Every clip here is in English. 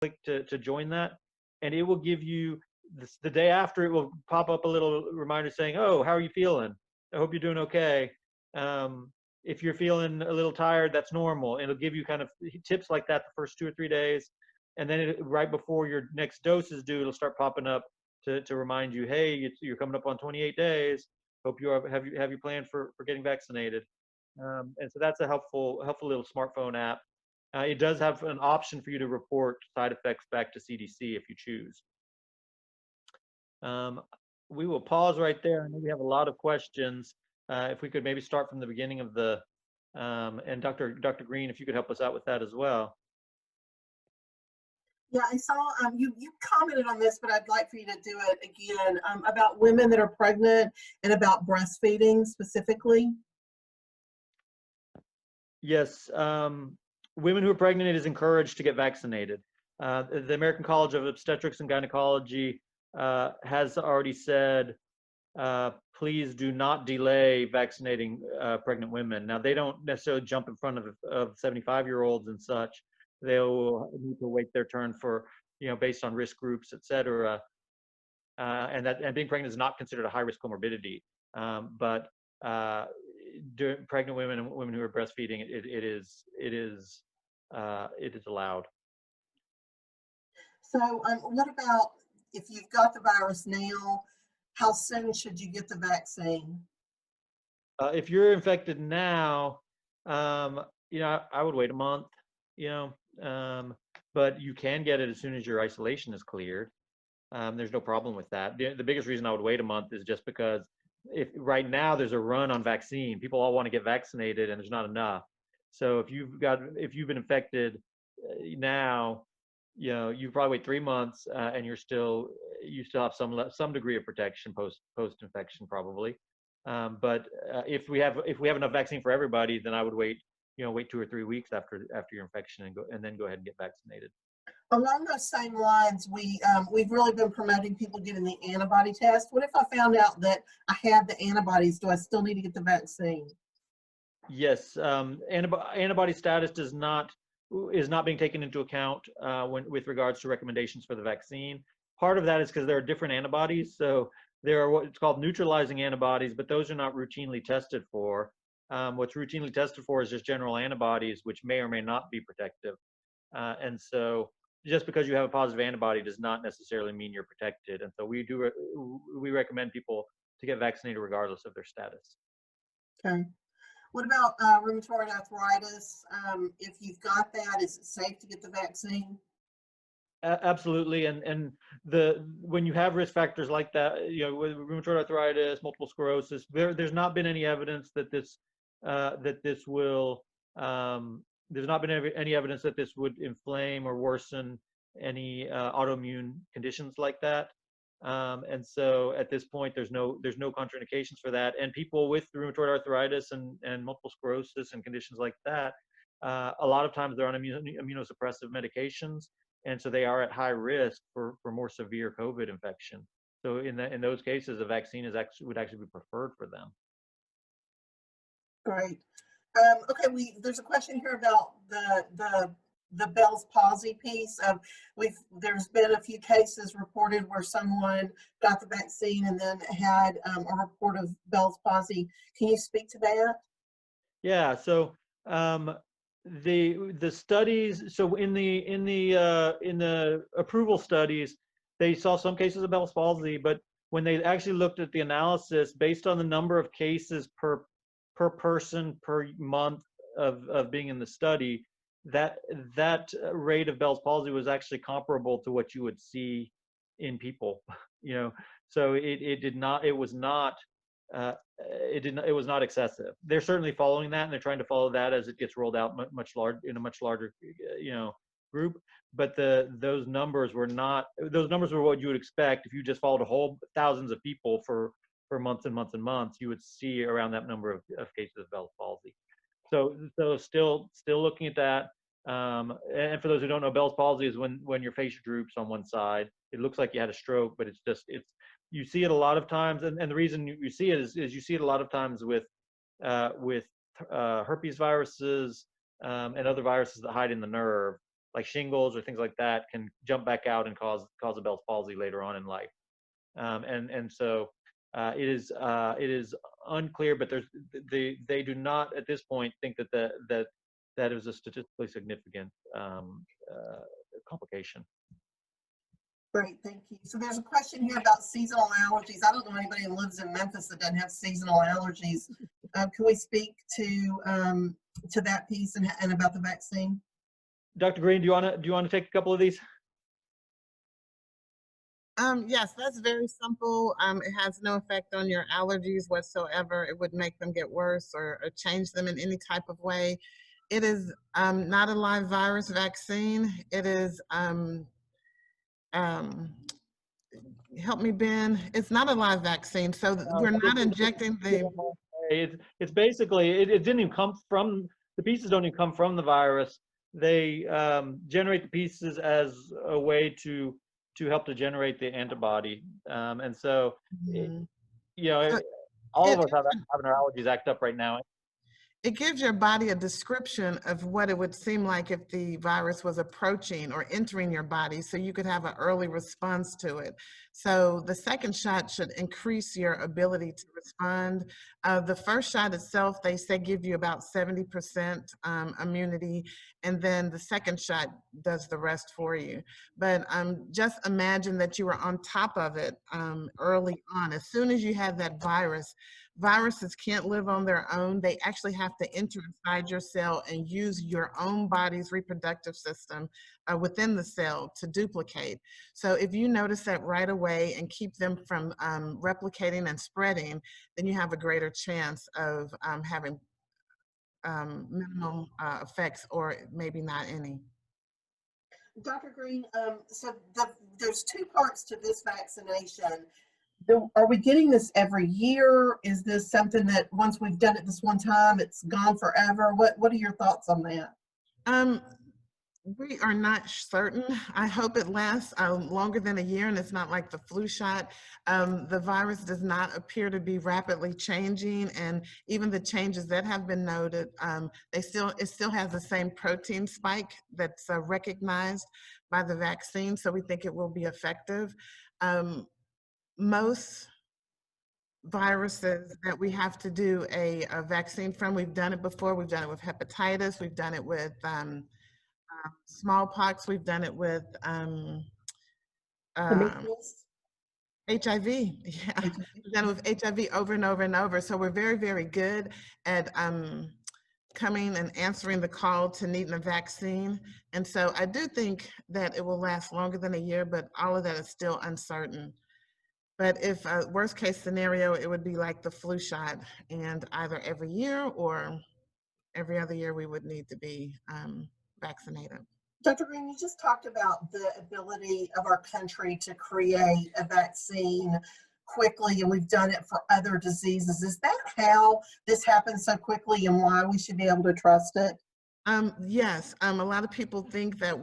click to join that, and it will give you the day after, it will pop up a little reminder saying, "Oh, how are you feeling? I hope you're doing okay. If you're feeling a little tired, that's normal." And it'll give you kind of tips like that the first 2 or 3 days, and then right before your next dose is due, it'll start popping up to remind you, "Hey, you're coming up on 28 days. Hope you have you planned for getting vaccinated." And so that's a helpful little smartphone app. It does have an option for you to report side effects back to CDC if you choose. Um, we will pause right there. I know we have a lot of questions. If we could maybe start from the beginning of the, and Dr. Green, if you could help us out with that as well. Yeah, I saw you commented on this, but I'd like for you to do it again about women that are pregnant and about breastfeeding specifically. Yes, women who are pregnant, it is encouraged to get vaccinated. The American College of Obstetrics and Gynecology has already said, please do not delay vaccinating pregnant women. Now, they don't necessarily jump in front of 75-year-olds and such. They'll need to wait their turn for, based on risk groups, et cetera. And being pregnant is not considered a high-risk comorbidity. But pregnant women and women who are breastfeeding, it is allowed. So what about if you've got the virus now, how soon should you get the vaccine? If you're infected now, I would wait a month, but you can get it as soon as your isolation is cleared. There's no problem with that. The biggest reason I would wait a month is just because if right now there's a run on vaccine, people all want to get vaccinated and there's not enough. So if you've been infected now, you probably wait 3 months and you still have some degree of protection post infection probably. But if we have enough vaccine for everybody, then I would wait 2 or 3 weeks after your infection and then go ahead and get vaccinated. Along those same lines, we've really been promoting people getting the antibody test. What if I found out that I had the antibodies? Do I still need to get the vaccine? Yes, antibody status is not being taken into account with regards to recommendations for the vaccine. Part of that is because there are different antibodies. So there are what's called neutralizing antibodies, but those are not routinely tested for. What's routinely tested for is just general antibodies, which may or may not be protective. And so just because you have a positive antibody does not necessarily mean you're protected. And so we recommend people to get vaccinated regardless of their status. Okay. What about rheumatoid arthritis? If you've got that, is it safe to get the vaccine? Absolutely, and when you have risk factors like that, with rheumatoid arthritis, multiple sclerosis, there's not been any evidence that this will there's not been any evidence that this would inflame or worsen any autoimmune conditions like that. And so at this point, there's no contraindications for that. And people with rheumatoid arthritis and multiple sclerosis and conditions like that, a lot of times they're on immunosuppressive medications, and so they are at high risk for more severe COVID infection. So in those cases, a vaccine would actually be preferred for them. Great. Okay, there's a question here about the Bell's palsy piece. There's been a few cases reported where someone got the vaccine and then had a report of Bell's palsy. Can you speak to that? Yeah. So the studies. So in the approval studies, they saw some cases of Bell's palsy, but when they actually looked at the analysis based on the number of cases per person per month of being in the study, that rate of Bell's palsy was actually comparable to what you would see in people. So it was not excessive. They're certainly following that, and they're trying to follow that as it gets rolled out much larger group. But those numbers were what you would expect if you just followed a whole thousands of people for months and months and months. You would see around that number of cases of Bell's palsy. So still looking at that. And for those who don't know, Bell's palsy is when your face droops on one side. It looks like you had a stroke, but you see it a lot of times, and the reason you see it is you see it a lot of times with herpes viruses and other viruses that hide in the nerve. like shingles or things like that can jump back out and cause a Bell's palsy later on in life. And so it is unclear, but they do not at this point think that is a statistically significant complication. Great, thank you. So there's a question here about seasonal allergies. I don't know anybody who lives in Memphis that doesn't have seasonal allergies. Can we speak to that piece and about the vaccine? Dr. Green, do you want to take a couple of these? Yes, that's very simple. It has no effect on your allergies whatsoever. It would make them get worse or change them in any type of way. It is not a live virus vaccine. It is, help me, Ben, it's not a live vaccine. So we're not injecting the... It's basically, it didn't even come from, the pieces don't even come from the virus. They generate the pieces as a way to help to generate the antibody. And so, you know, all of us having our allergies act up right now. It gives your body a description of what it would seem like if the virus was approaching or entering your body, so you could have an early response to it. So the second shot should increase your ability to respond. The first shot itself, they say, give you about 70% immunity, and then the second shot does the rest for you. But just imagine that you were on top of it early on. As soon as you had that virus, viruses can't live on their own. They actually have to enter inside your cell and use your own body's reproductive system within the cell to duplicate. So if you notice that right away and keep them from replicating and spreading, then you have a greater chance of having minimal effects or maybe not any. Dr. Green, so there's two parts to this vaccination. Are we getting this every year? Is this something that once we've done it this one time, it's gone forever? What are your thoughts on that? We are not certain. I hope it lasts longer than a year, and it's not like the flu shot. The virus does not appear to be rapidly changing, and even the changes that have been noted, it still has the same protein spike that's recognized by the vaccine, so we think it will be effective. Most viruses that we have to do a vaccine from, we've done it before. We've done it with hepatitis. We've done it with smallpox. We've done it with HIV. Yeah, we've done it with HIV over and over and over. So we're very, very good at coming and answering the call to needing a vaccine. And so I do think that it will last longer than a year, but all of that is still uncertain. But if a worst case scenario, it would be like the flu shot, and either every year or every other year we would need to be vaccinated. Dr. Green, you just talked about the ability of our country to create a vaccine quickly, and we've done it for other diseases. Is that how this happens so quickly and why we should be able to trust it? Yes, a lot of people think that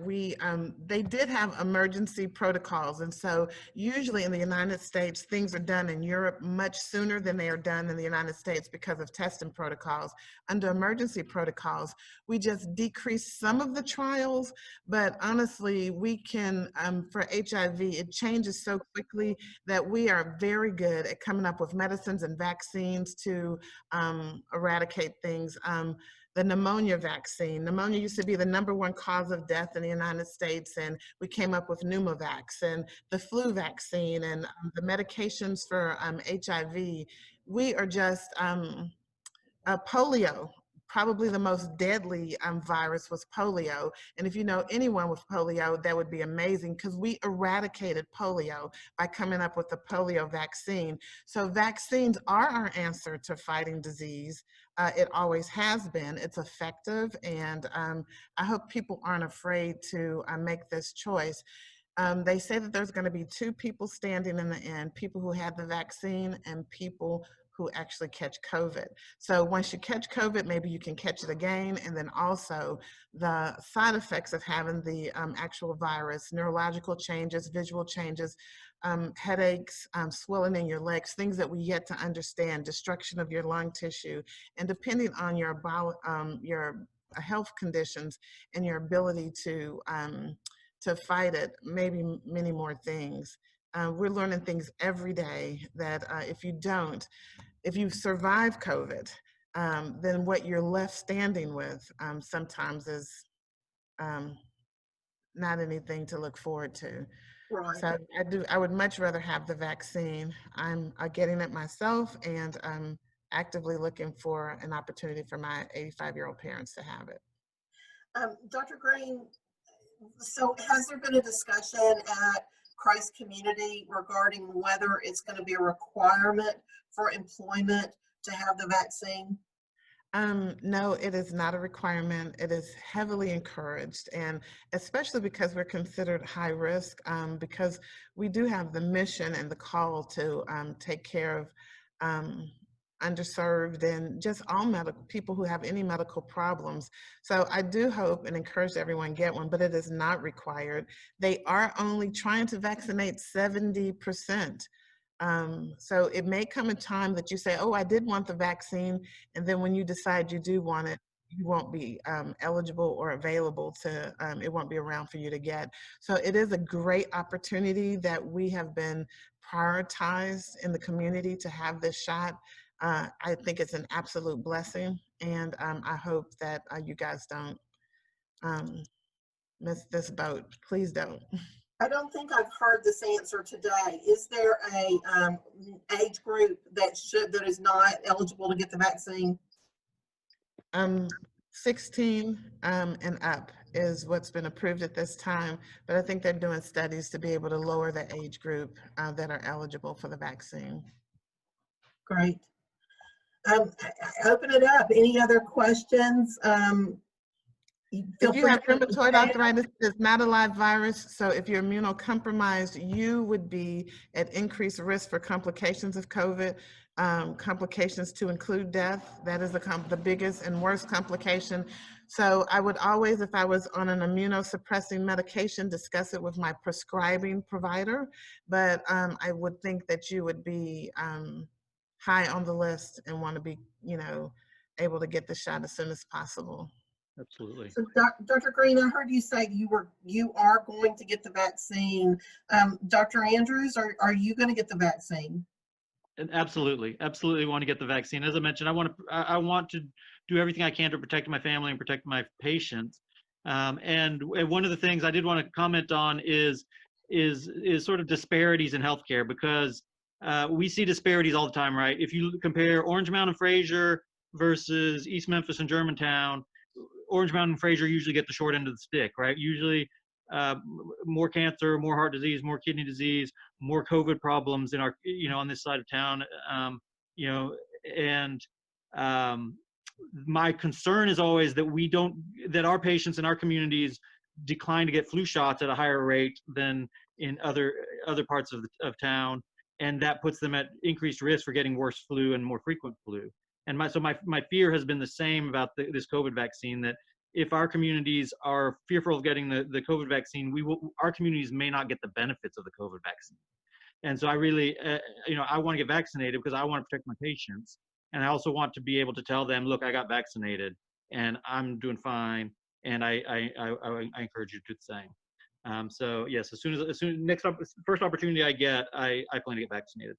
they did have emergency protocols. And so usually in the United States, things are done in Europe much sooner than they are done in the United States because of testing protocols. Under emergency protocols, we just decrease some of the trials, but honestly, we can, for HIV, it changes so quickly that we are very good at coming up with medicines and vaccines to eradicate things. The pneumonia vaccine. Pneumonia used to be the #1 cause of death in the United States, and we came up with Pneumovax, and the flu vaccine, and the medications for HIV. We are just polio. Probably the most deadly virus was polio. And if you know anyone with polio, that would be amazing, because we eradicated polio by coming up with the polio vaccine. So vaccines are our answer to fighting disease. It always has been. It's effective, and I hope people aren't afraid to make this choice. They say that there's going to be 2 people standing in the end, people who had the vaccine and people who actually catch COVID. So once you catch COVID, maybe you can catch it again. And then also the side effects of having the actual virus, neurological changes, visual changes, headaches, swelling in your legs, things that we yet to understand, destruction of your lung tissue. And depending on your health conditions and your ability to fight it, maybe many more things. We're learning things every day that if you survive COVID, then what you're left standing with sometimes is not anything to look forward to. Right. So I would much rather have the vaccine. I'm getting it myself, and I'm actively looking for an opportunity for my 85-year-old parents to have it. Dr. Green, so has there been a discussion at Christ Community regarding whether it's going to be a requirement for employment to have the vaccine? No, it is not a requirement. It is heavily encouraged, and especially because we're considered high risk, because we do have the mission and the call to take care of underserved and just all medical people who have any medical problems. So I do hope and encourage everyone get one, but it is not required. They are only trying to vaccinate 70%. So it may come a time that you say, oh, I did want the vaccine. And then when you decide you do want it, you won't be eligible or available to, it won't be around for you to get. So it is a great opportunity that we have been prioritized in the community to have this shot. I think it's an absolute blessing. And I hope that you guys don't miss this boat. Please don't. I don't think I've heard this answer today. Is there a age group that is not eligible to get the vaccine? 16 and up is what's been approved at this time, but I think they're doing studies to be able to lower the age group that are eligible for the vaccine. Great. I open it up. Any other questions? If you have rheumatoid arthritis, it's not a live virus. So if you're immunocompromised, you would be at increased risk for complications of COVID, complications to include death. That is the biggest and worst complication. So I would always, if I was on an immunosuppressing medication, discuss it with my prescribing provider. But I would think that you would be high on the list and want to be, able to get the shot as soon as possible. Absolutely. So Dr. Green, I heard you say you are going to get the vaccine. Dr. Andrews, are you going to get the vaccine? And absolutely want to get the vaccine. As I mentioned, I want to do everything I can to protect my family and protect my patients. And one of the things I did want to comment on is sort of disparities in healthcare, because we see disparities all the time, right? If you compare Orange Mound and Fraser versus East Memphis and Germantown, Orange Mound and Fraser usually get the short end of the stick, right? Usually more cancer, more heart disease, more kidney disease, more COVID problems in our, on this side of town, and my concern is always that that our patients in our communities decline to get flu shots at a higher rate than in other parts of town, and that puts them at increased risk for getting worse flu and more frequent flu. And my fear has been the same about this COVID vaccine, that if our communities are fearful of getting the COVID vaccine, our communities may not get the benefits of the COVID vaccine. And so I really, I want to get vaccinated because I want to protect my patients. And I also want to be able to tell them, look, I got vaccinated and I'm doing fine. And I encourage you to do the same. So yes, first opportunity I get, I plan to get vaccinated.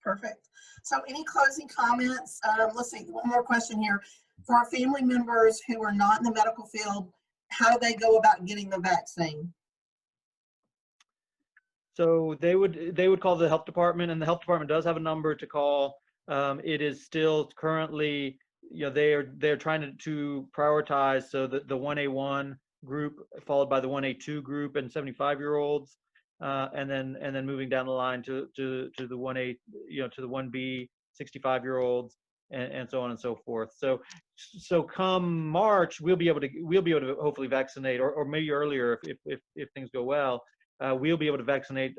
Perfect. So any closing comments? Let's see, one more question here. For our family members who are not in the medical field, how do they go about getting the vaccine? So they would call the health department, and the health department does have a number to call. It is still currently, they're trying to prioritize, so the 1A1 group followed by the 1A2 group and 75-year-olds. And then moving down the line to the 1A, to the 1B, 65-year-olds, and so on and so forth. So come March, we'll be able to hopefully vaccinate, or maybe earlier if things go well. We'll be able to vaccinate